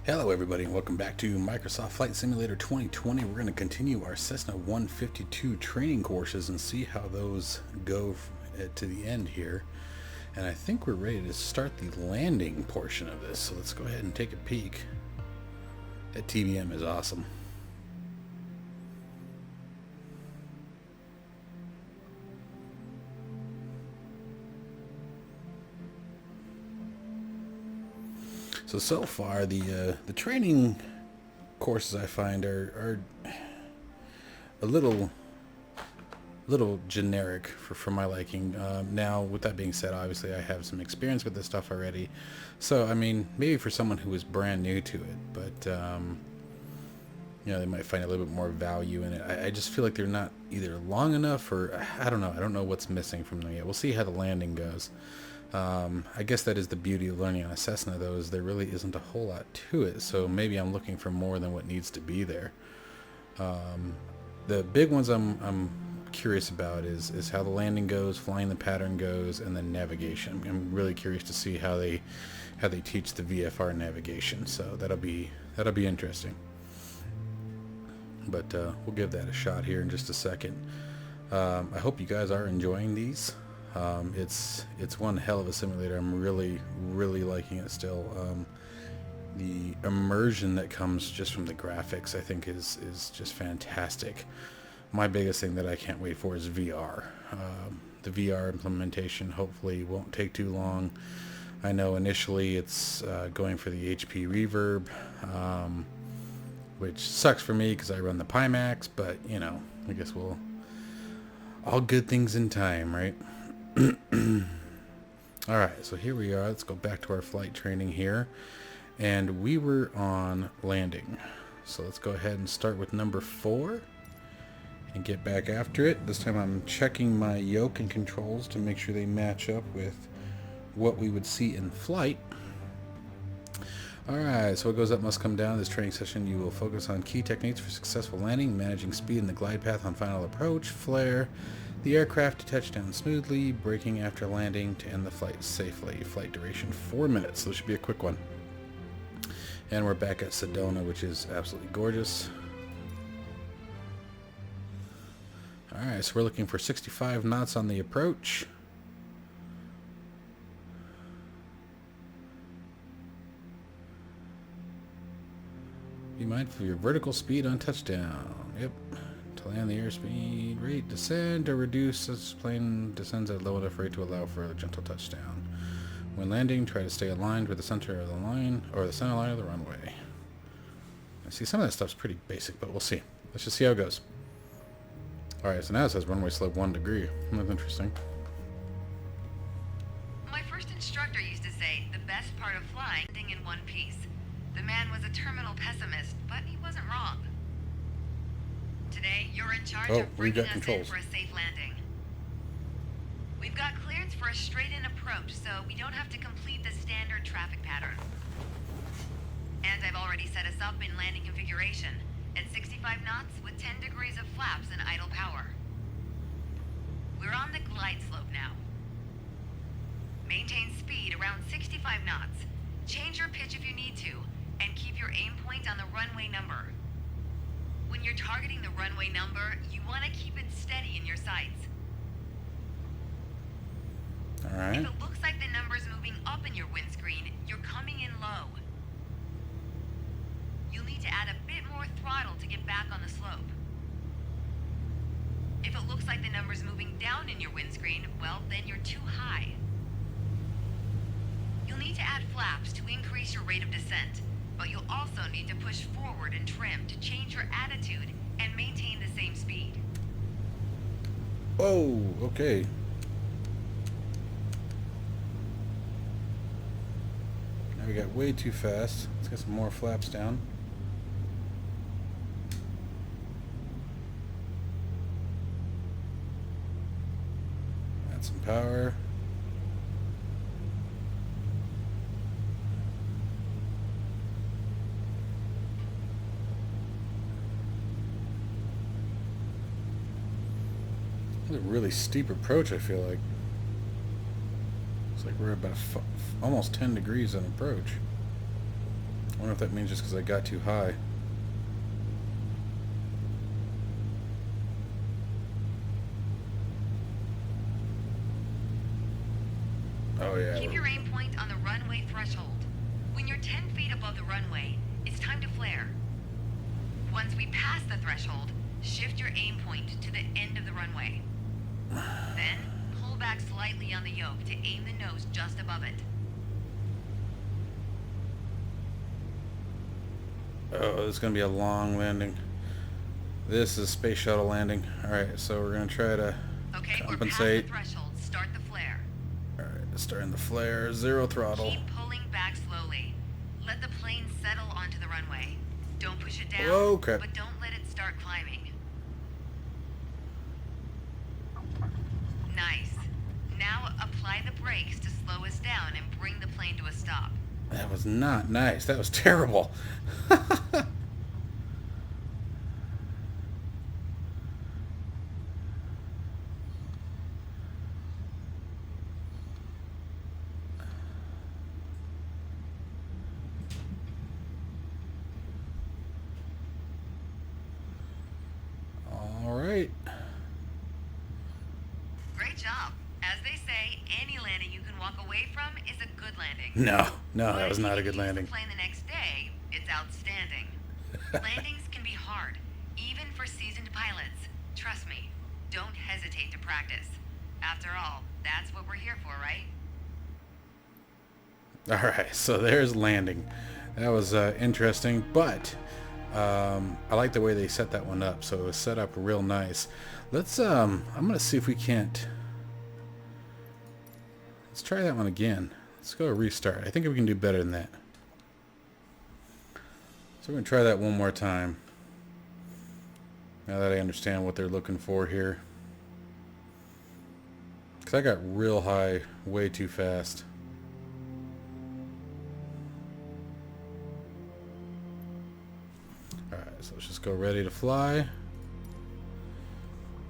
Hello everybody and welcome back to Microsoft Flight Simulator 2020. We're going to continue our Cessna 152 training courses and see how those go to the end here. And I think we're ready to start the landing portion of this. So let's go ahead and take a peek. That TBM is awesome. So far the training courses I find are a little generic for my liking. Now, with that being said, obviously I have some experience with this stuff already. So I mean, maybe for someone who is brand new to it, but you know, they might find a little bit more value in it. I just feel like they're not either long enough, or I don't know. I don't know what's missing from them yet. We'll see how the landing goes. I guess that is the beauty of learning on a Cessna, though, is there really isn't a whole lot to it. So maybe I'm looking for more than what needs to be there. The big ones I'm curious about is how the landing goes, flying the pattern goes, and then navigation. I'm really curious to see how they teach the VFR navigation. So that'll be interesting. But we'll give that a shot here in just a second. I hope you guys are enjoying these. It's one hell of a simulator. I'm really liking it still. The immersion that comes just from the graphics, I think, is just fantastic. My biggest thing that I can't wait for is VR. The VR implementation hopefully won't take too long. I know initially it's going for the HP reverb, which sucks for me because I run the Pimax, but you know, I guess all good things in time, right? Alright, so here we are. Let's go back to our flight training here. And we were on landing. So let's go ahead and start with number 4 and get back after it. This time I'm checking my yoke and controls to make sure they match up with what we would see in flight. Alright, so what goes up must come down. This training session you will focus on key techniques for successful landing, managing speed in the glide path on final approach, flare, the aircraft to touch down smoothly, braking after landing to end the flight safely. Flight duration 4 minutes, so this should be a quick one. And we're back at Sedona, which is absolutely gorgeous. Alright, so we're looking for 65 knots on the approach. Be mindful of your vertical speed on touchdown. Yep. To land the airspeed rate, descend or reduce as plane descends at a low enough rate to allow for a gentle touchdown. When landing, try to stay aligned with the center of the line, or the center line of the runway. I see some of that stuff's pretty basic, but we'll see. Let's just see how it goes. Alright, so now it says runway slope 1 degree. That's interesting. My first instructor used to say the best part of flying is in one piece. The man was a terminal pessimist, but he wasn't wrong. Today, you're in charge of bringing us in for a safe landing. We've got clearance for a straight-in approach, so we don't have to complete the standard traffic pattern. And I've already set us up in landing configuration at 65 knots with 10 degrees of flaps and idle power. We're on the glide slope now. Maintain speed around 65 knots. Change your pitch if you need to, and keep your aim point on the runway number. When you're targeting the runway number, you want to keep it steady in your sights. Alright. If it looks like the number's moving up in your windscreen, you're coming in low. You'll need to add a bit more throttle to get back on the slope. If it looks like the number's moving down in your windscreen, well, then you're too high. You'll need to add flaps to increase your rate of descent, but you'll also need to push forward and trim to change your attitude and maintain the same speed. Oh, okay. Now we got way too fast. Let's get some more flaps down. Add some power. It's a really steep approach, I feel like. It's like we're about almost 10 degrees on approach. I wonder if that means just because I got too high. Oh yeah. Keep your aim point on the runway threshold. When you're 10 feet above the runway, it's time to flare. Once we pass the threshold, shift your aim point to the end of the runway. Then, pull back slightly on the yoke to aim the nose just above it. Oh, this is going to be a long landing. This is space shuttle landing. Alright, so we're going to try to Okay, compensate. we're past the threshold. Start the flare. Alright, starting the flare. 0 throttle. Keep pulling back slowly. Let the plane settle onto the runway. Don't push it down, Whoa, crap. but don't let it start climbing. Nice. Now apply the brakes to slow us down and bring the plane to a stop. That was not nice. That was terrible. All right. Great job. As they say, any landing you can walk away from is a good landing. No, that But was if not you a good use the landing. plane the next day, it's outstanding. Landings can be hard, even for seasoned pilots. Trust me, don't hesitate to practice. After all, that's what we're here for, right? All right, so there's landing. That was interesting, but I like the way they set that one up. So it was set up real nice. Let's I'm gonna see if we can't. Let's try that one again. Let's go restart. I think we can do better than that. So we're gonna try that one more time. Now that I understand what they're looking for here. Because I got real high way too fast. Alright, so let's just go ready to fly.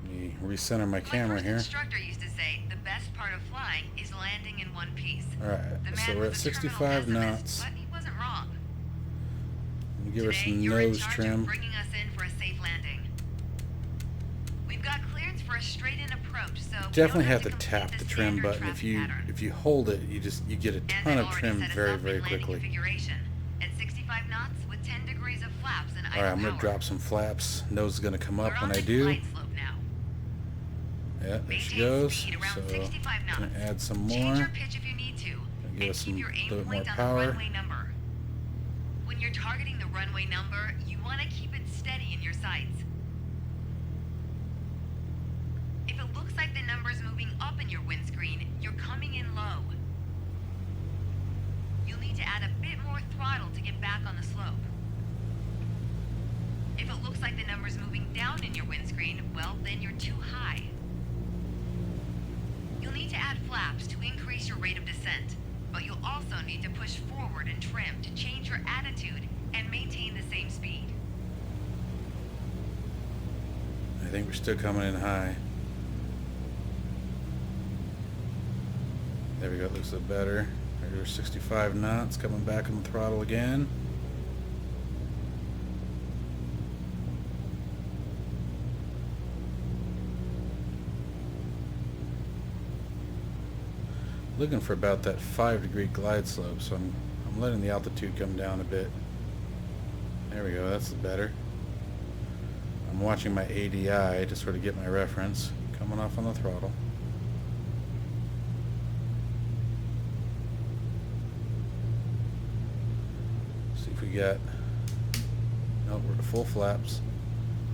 Let me recenter my camera My here. first instructor used to say the best part of flying is landing in one piece. Alright, The so man we're at was a terminal 65 pessimist, knots. but he wasn't wrong. Give her Today, some you're in nose charge trim. of bringing us in for a safe landing. We've got clearance for a straight-in approach, so we Definitely don't have to complete tap the trim standard button. traffic pattern. If you hold it, you get a And ton they've of already trim set us very up very in landing quickly. configuration at 65 knots with 10 degrees of flaps and idle Alright, I'm gonna power. drop some flaps. Nose is gonna come We're up on when I the do. glide slope now. Yeah, there she Maintain goes. speed around So 65 knots. gonna add some more. Change your pitch if you need to, Give and us keep some your aim little bit more point on power. the runway number. When you're targeting the runway number, you want to keep it steady in your sights. If it looks like the number's moving up in your windscreen, you're coming in low. You'll need to add a bit more throttle to get back on the slope. If it looks like the number's moving down in your windscreen, well, then you're too high. You'll need to add flaps to increase your rate of descent, but you'll also need to push forward and trim to change your attitude and maintain the same speed. I think we're still coming in high. There we go, looks a bit better. There's 65 knots, coming back on the throttle again. Looking for about that 5-degree glide slope, so I'm letting the altitude come down a bit. There we go, that's better. I'm watching my ADI to sort of get my reference. Coming off on the throttle. See if we got... Nope, we're to full flaps.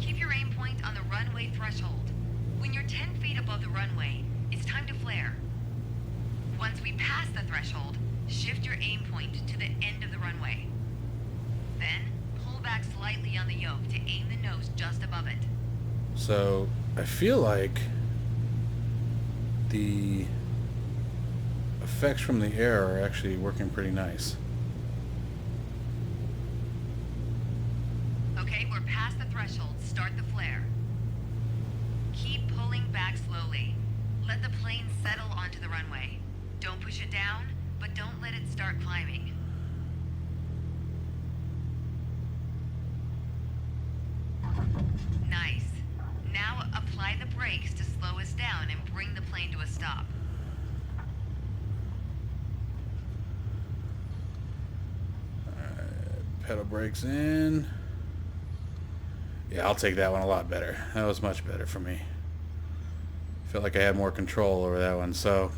Keep your aim point on the runway threshold. When you're 10 feet above the runway, it's time to flare. Once we pass the threshold, shift your aim point to the end of the runway. Then, pull back slightly on the yoke to aim the nose just above it. So, I feel like the effects from the air are actually working pretty nice. Okay, we're past the threshold. Start the flare. Keep pulling back slowly. Let the plane settle onto the runway. Don't push it down, but don't let it start climbing. Nice. Now apply the brakes to slow us down and bring the plane to a stop. Pedal brakes in. Yeah, I'll take that one a lot better. That was much better for me. Felt like I had more control over that one. So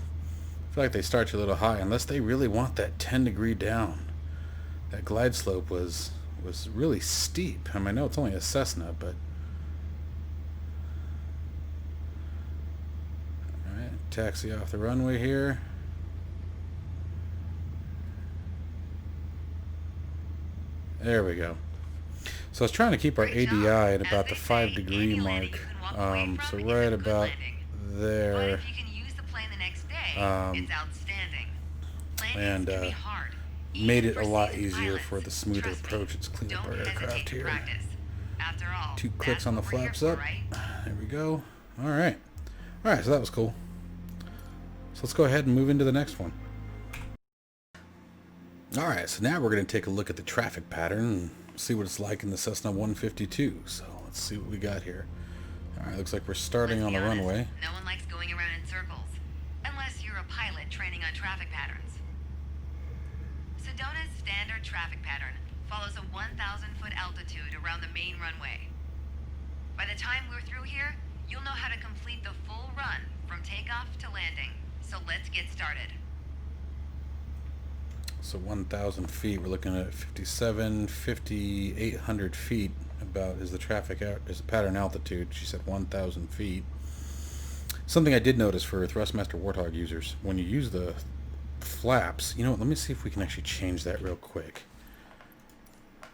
I feel like they start you a little high unless they really want that 10-degree down. That glide slope was really steep. I mean, I know it's only a Cessna, but all right, taxi off the runway here. There we go. So I was trying to keep our ADI at about the 5-degree mark. So right about there. And made it a lot easier for the smoother approach. Let's clean up our aircraft here. 2 clicks on the flaps up. There we go. Alright. Alright, so that was cool. So let's go ahead and move into the next one. Alright, so now we're going to take a look at the traffic pattern and see what it's like in the Cessna 152. So let's see what we got here. Alright, looks like we're starting on the runway. No one likes going around in circles, unless you're a pilot training on traffic patterns. Sedona's standard traffic pattern follows a 1,000-foot altitude around the main runway. By the time we're through here, you'll know how to complete the full run from takeoff to landing. So let's get started. So 1,000 feet, we're looking at 5,800 feet about is the pattern altitude. She said 1,000 feet. Something I did notice for Thrustmaster Warthog users, when you use the flaps, you know what, let me see if we can actually change that real quick.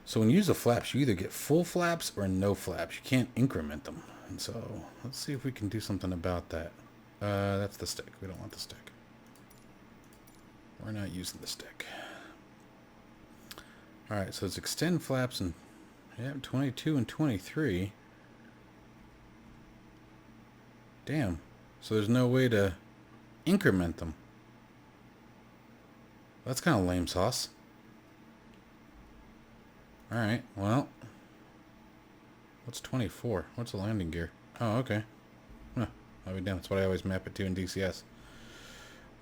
So when you use the flaps, you either get full flaps or no flaps. You can't increment them. And so let's see if we can do something about that. That's the stick. We don't want the stick. We're not using the stick. Alright, so it's extend flaps and 22 and 23. Damn. So there's no way to increment them. That's kind of lame sauce. Alright, well. What's 24? What's the landing gear? Oh, okay. Huh. I'll be damned. That's what I always map it to in DCS.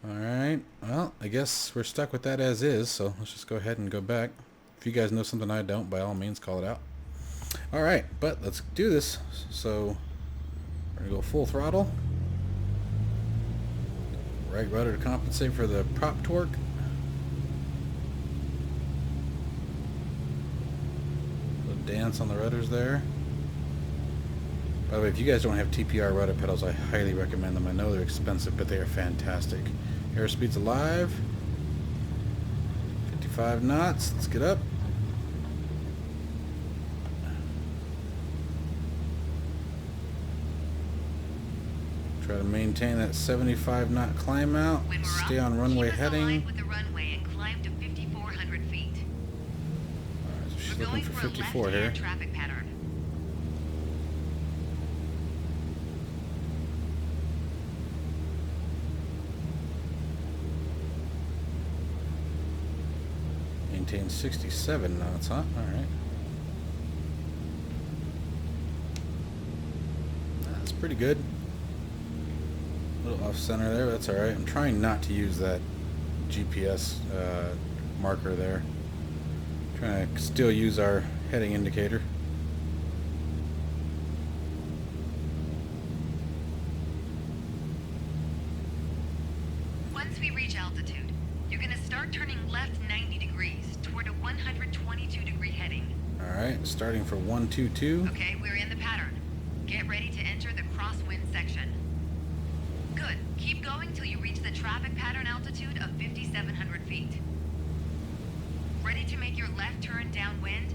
Alright, well, I guess we're stuck with that as is, so let's just go ahead and go back. If you guys know something I don't, by all means, call it out. Alright, but let's do this. So, we're going to go full throttle. Right rudder to compensate for the prop torque. Little dance on the rudders there. By the way, if you guys don't have TPR rudder pedals, I highly recommend them. I know they're expensive, but they are fantastic. Airspeed's alive. 55 knots. Let's get up. Try to maintain that 75 knot climb out. Stay on runway heading. With the runway and climb to 5,400 feet. Alright, so she's looking for 54 here. Traffic pattern. Maintain 67 knots, huh? Alright. That's pretty good. A little off center there, but that's alright. I'm trying not to use that GPS marker there. Trying to still use our heading indicator. Once we reach altitude, you're going to start turning left 90 degrees toward a 122-degree heading. Alright, starting for 122. Okay, we're in the pattern. Get ready to enter the crosswind section. Good. Keep going till you reach the traffic pattern altitude of 5,700 feet. Ready to make your left turn downwind?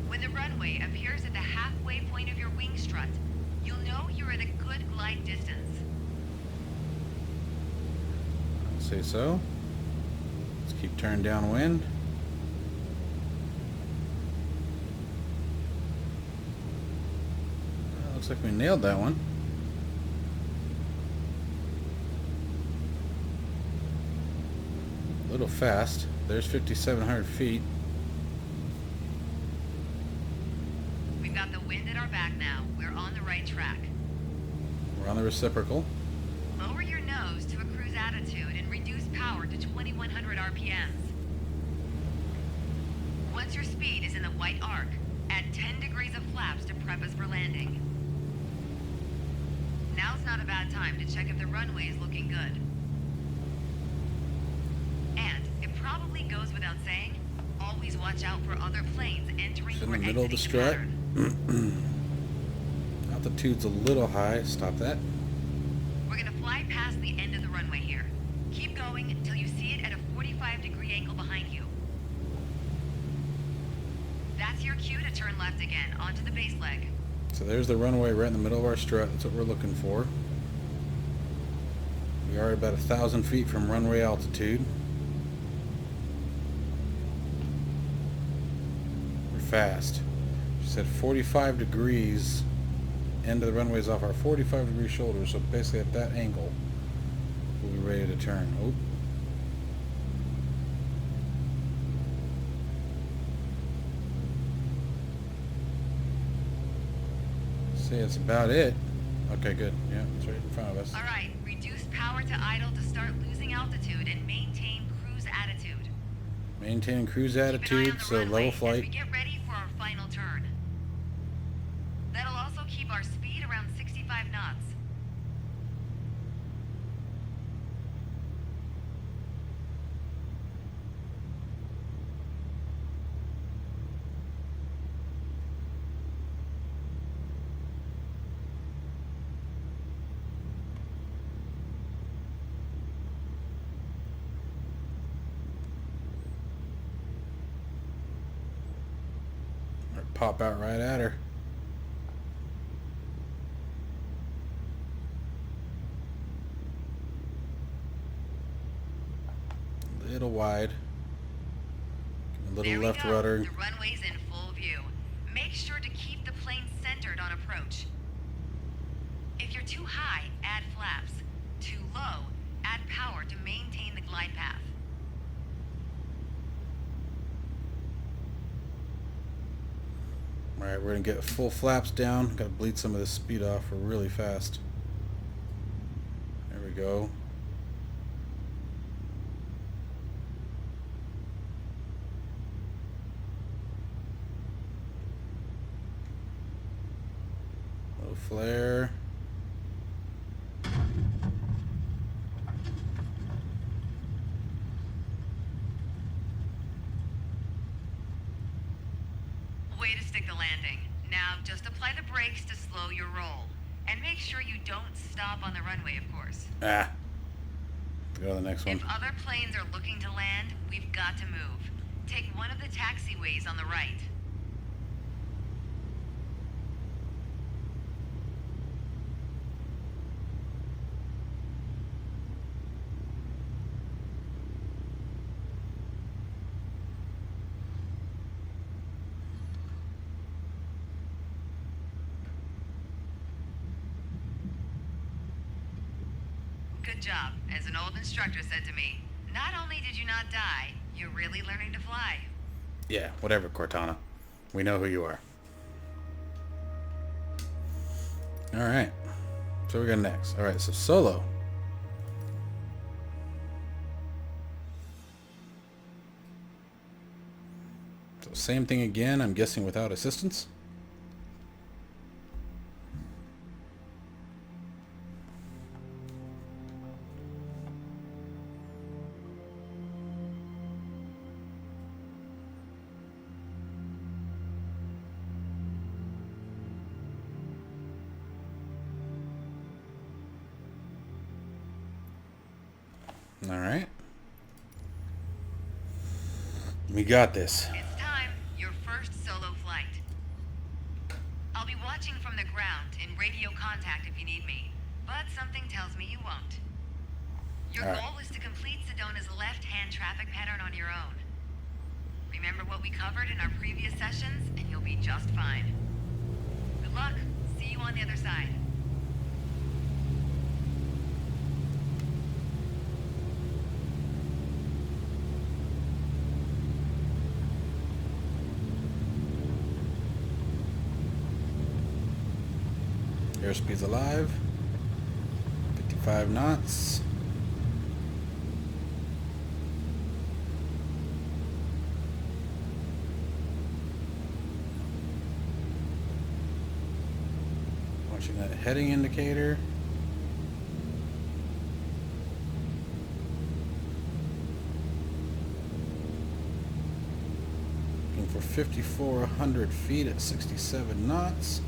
When the runway appears at the halfway point of your wing strut, you'll know you're at a good glide distance. I'd say so. Let's keep turning downwind. Looks like we nailed that one. A little fast. There's 5,700 feet. We've got the wind at our are back now. We're on the right track. We're on the reciprocal. Lower your nose to a cruise attitude and reduce power to 2100 RPMs. Once your speed is in the white arc, add 10 degrees of flaps to prep us for landing. Now's not a bad time to check if the runway is looking good. And it probably goes without saying, always watch out for other planes entering It's in or the middle of the exiting strut. pattern. Altitude's a little high. Stop that. We're gonna fly past the end of the runway here. Keep going until you see it at a 45-degree angle behind you. That's your cue to turn left again, onto the base leg. So there's the runway right in the middle of our strut. That's what we're looking for. We are about 1,000 feet from runway altitude. We're fast. She said 45 degrees. End of the runway is off our 45-degree shoulder, so basically at that angle, we'll be ready to turn. Oh. See, that's about it. Okay, good. Yeah, it's right in front of us. All right, reduce power to idle to start losing altitude and maintain cruise attitude. Maintaining cruise Keep an eye attitude, on the so runway level as we flight. get ready for our final turn. That'll also keep our speed around 65 knots. Pop out right at her. A little wide. A little There we left go. rudder. The runway's in full view. Make sure to keep the plane centered on approach. If you're too high, add flaps. Too low, add power to maintain the glide path. Alright, we're going to get full flaps down. Got to bleed some of this speed off. We're really fast. There we go. Little flare. Way to stick the landing. Now, just apply the brakes to slow your roll. And make sure you don't stop on the runway, of course. Ah. Go to the next one. If other planes are looking to land, we've got to move. Take one of the taxiways on the right. Good job. As an old instructor said to me, not only did you not die, you're really learning to fly. Yeah, whatever, Cortana. We know who you are. Alright. So we got next. Alright, so solo. So same thing again, I'm guessing without assistance. Alright. We got this. It's time. Your first solo flight. I'll be watching from the ground in radio contact if you need me, but something tells me you won't. Your All right. goal is to complete Sedona's left-hand traffic pattern on your own. Remember what we covered in our previous sessions, and you'll be just fine. Good luck. See you on the other side. Airspeed's alive. 55 knots. Watching that heading indicator. Looking for 5,400 feet at 67 knots.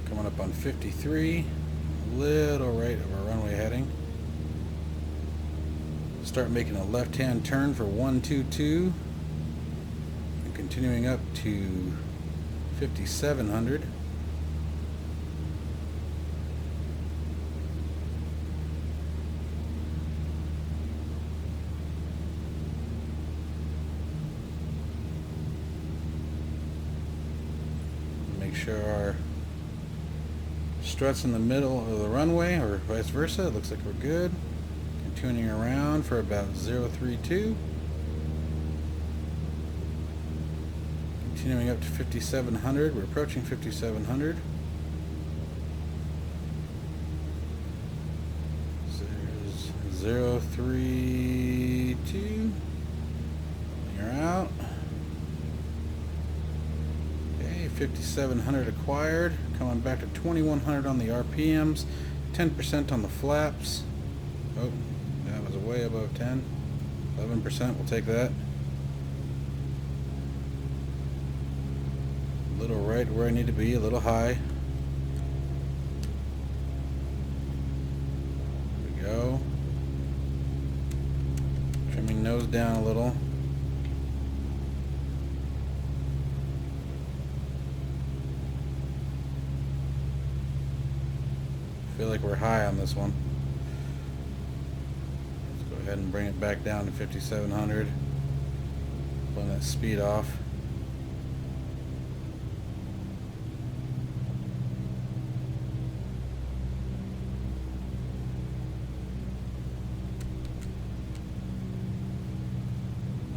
Coming up on 53, a little right of our runway heading. Start making a left-hand turn for 122 and continuing up to 5,700. Make sure our struts in the middle of the runway, or vice versa. It looks like we're good. Tuning around for about 032. Continuing up to 5,700. We're approaching 5,700. There's 032. You're out. Okay, 5,700 acquired. Coming back to 2,100 on the RPMs. 10% on the flaps. Oh. That was way above 10. 11%, we'll take that. A little right where I need to be, a little high. There we go. Trimming nose down a little. Feel like we're high on this one. Go ahead and bring it back down to 5,700. Pulling that speed off.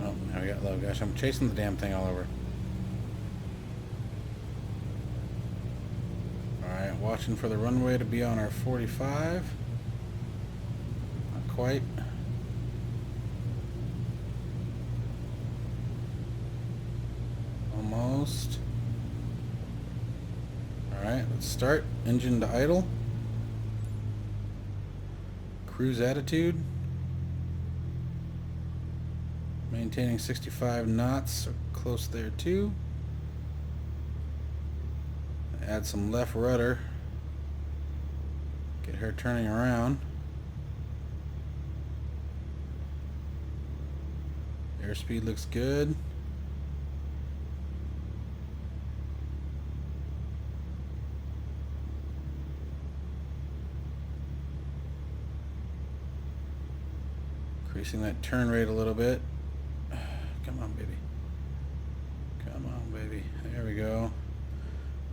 Oh, now we got low. Gosh, I'm chasing the damn thing all over. Alright, watching for the runway to be on our 45. Not quite. Almost. Alright, let's start. Engine to idle. Cruise attitude. Maintaining 65 knots, so close there too. Add some left rudder. Get her turning around. Airspeed looks good. Increasing that turn rate a little bit. Come on, baby. Come on, baby. There we go.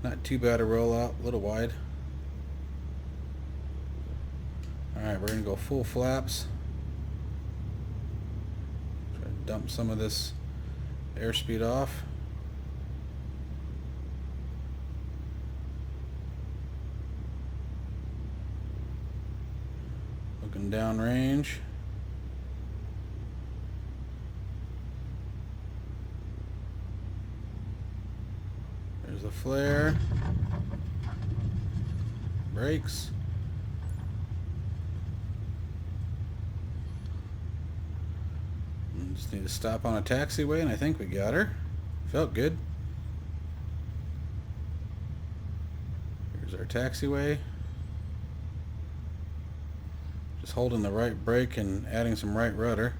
Not too bad a rollout. A little wide. Alright, we're going to go full flaps. Try to dump some of this airspeed off. Looking downrange. There's a flare. Brakes. Just need to stop on a taxiway, and I think we got her. Felt good. Here's our taxiway. Just holding the right brake and adding some right rudder.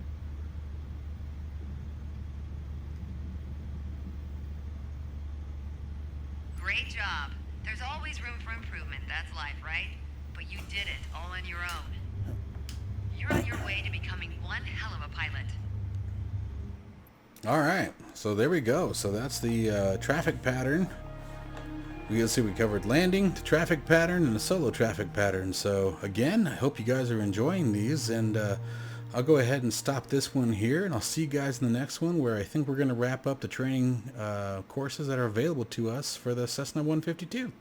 Great job. There's always room for improvement. That's life, right? But you did it all on your own. You're on your way to becoming one hell of a pilot. All right, so there we go. So that's the traffic pattern. We can see we covered landing, the traffic pattern, and the solo traffic pattern. So again, I hope you guys are enjoying these, and I'll go ahead and stop this one here, and I'll see you guys in the next one, where I think we're going to wrap up the training courses that are available to us for the Cessna 152.